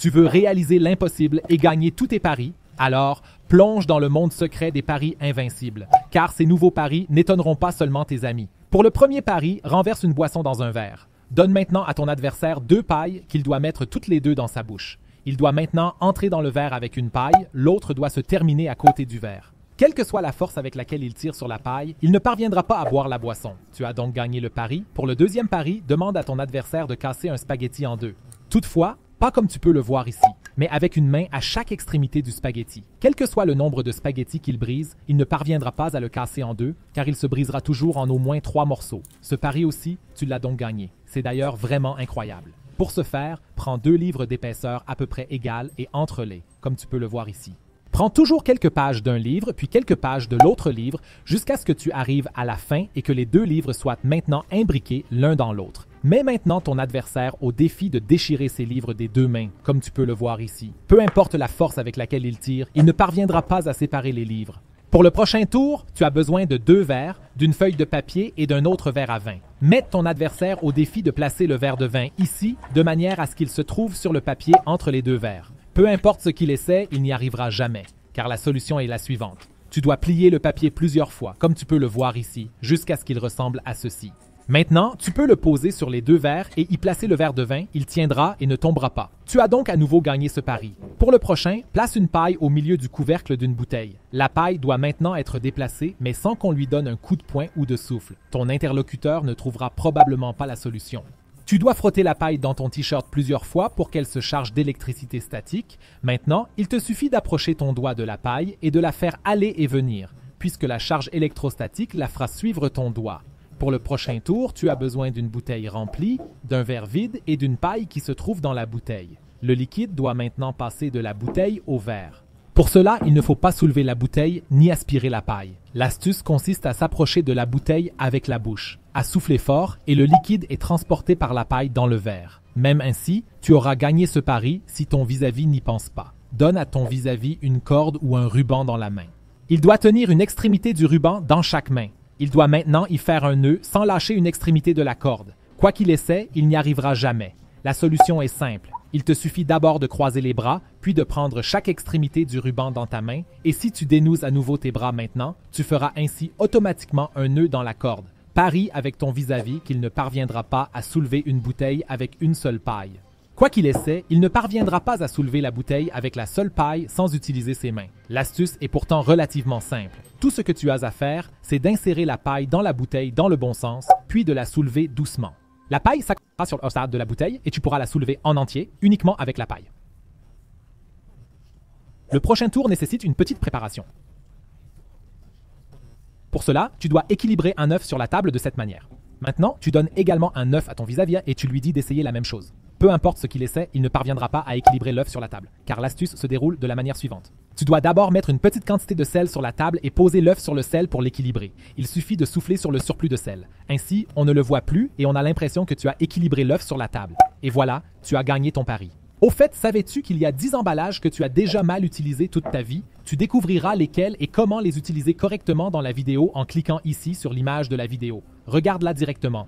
Tu veux réaliser l'impossible et gagner tous tes paris? Alors, plonge dans le monde secret des paris invincibles, car ces nouveaux paris n'étonneront pas seulement tes amis. Pour le premier pari, renverse une boisson dans un verre. Donne maintenant à ton adversaire 2 pailles qu'il doit mettre toutes les 2 dans sa bouche. Il doit maintenant entrer dans le verre avec une paille, l'autre doit se terminer à côté du verre. Quelle que soit la force avec laquelle il tire sur la paille, il ne parviendra pas à boire la boisson. Tu as donc gagné le pari. Pour le deuxième pari, demande à ton adversaire de casser un spaghetti en 2. Toutefois, pas comme tu peux le voir ici, mais avec une main à chaque extrémité du spaghetti. Quel que soit le nombre de spaghettis qu'il brise, il ne parviendra pas à le casser en 2, car il se brisera toujours en au moins 3 morceaux. Ce pari aussi, tu l'as donc gagné. C'est d'ailleurs vraiment incroyable. Pour ce faire, prends 2 livres d'épaisseur à peu près égales et entre-les, comme tu peux le voir ici. Prends toujours quelques pages d'un livre, puis quelques pages de l'autre livre, jusqu'à ce que tu arrives à la fin et que les 2 livres soient maintenant imbriqués l'un dans l'autre. Mets maintenant ton adversaire au défi de déchirer ses livres des 2 mains, comme tu peux le voir ici. Peu importe la force avec laquelle il tire, il ne parviendra pas à séparer les livres. Pour le prochain tour, tu as besoin de 2 verres, d'une feuille de papier et d'un autre verre à vin. Mets ton adversaire au défi de placer le verre de vin ici, de manière à ce qu'il se trouve sur le papier entre les 2 verres. Peu importe ce qu'il essaie, il n'y arrivera jamais, car la solution est la suivante. Tu dois plier le papier plusieurs fois, comme tu peux le voir ici, jusqu'à ce qu'il ressemble à ceci. Maintenant, tu peux le poser sur les 2 verres et y placer le verre de vin, il tiendra et ne tombera pas. Tu as donc à nouveau gagné ce pari. Pour le prochain, place une paille au milieu du couvercle d'une bouteille. La paille doit maintenant être déplacée, mais sans qu'on lui donne un coup de poing ou de souffle. Ton interlocuteur ne trouvera probablement pas la solution. Tu dois frotter la paille dans ton t-shirt plusieurs fois pour qu'elle se charge d'électricité statique. Maintenant, il te suffit d'approcher ton doigt de la paille et de la faire aller et venir, puisque la charge électrostatique la fera suivre ton doigt. Pour le prochain tour, tu as besoin d'une bouteille remplie, d'un verre vide et d'une paille qui se trouve dans la bouteille. Le liquide doit maintenant passer de la bouteille au verre. Pour cela, il ne faut pas soulever la bouteille ni aspirer la paille. L'astuce consiste à s'approcher de la bouteille avec la bouche, à souffler fort et le liquide est transporté par la paille dans le verre. Même ainsi, tu auras gagné ce pari si ton vis-à-vis n'y pense pas. Donne à ton vis-à-vis une corde ou un ruban dans la main. Il doit tenir une extrémité du ruban dans chaque main. Il doit maintenant y faire un nœud sans lâcher une extrémité de la corde. Quoi qu'il essaie, il n'y arrivera jamais. La solution est simple. Il te suffit d'abord de croiser les bras, puis de prendre chaque extrémité du ruban dans ta main, et si tu dénoues à nouveau tes bras maintenant, tu feras ainsi automatiquement un nœud dans la corde. Parie avec ton vis-à-vis qu'il ne parviendra pas à soulever une bouteille avec une seule paille. Quoi qu'il essaie, il ne parviendra pas à soulever la bouteille avec la seule paille sans utiliser ses mains. L'astuce est pourtant relativement simple. Tout ce que tu as à faire, c'est d'insérer la paille dans la bouteille dans le bon sens, puis de la soulever doucement. La paille s'accrochera sur le stade de la bouteille et tu pourras la soulever en entier, uniquement avec la paille. Le prochain tour nécessite une petite préparation. Pour cela, tu dois équilibrer un œuf sur la table de cette manière. Maintenant, tu donnes également un œuf à ton vis-à-vis et tu lui dis d'essayer la même chose. Peu importe ce qu'il essaie, il ne parviendra pas à équilibrer l'œuf sur la table, car l'astuce se déroule de la manière suivante. Tu dois d'abord mettre une petite quantité de sel sur la table et poser l'œuf sur le sel pour l'équilibrer. Il suffit de souffler sur le surplus de sel. Ainsi, on ne le voit plus et on a l'impression que tu as équilibré l'œuf sur la table. Et voilà, tu as gagné ton pari. Au fait, savais-tu qu'il y a 10 emballages que tu as déjà mal utilisés toute ta vie? Tu découvriras lesquels et comment les utiliser correctement dans la vidéo en cliquant ici sur l'image de la vidéo. Regarde-la directement.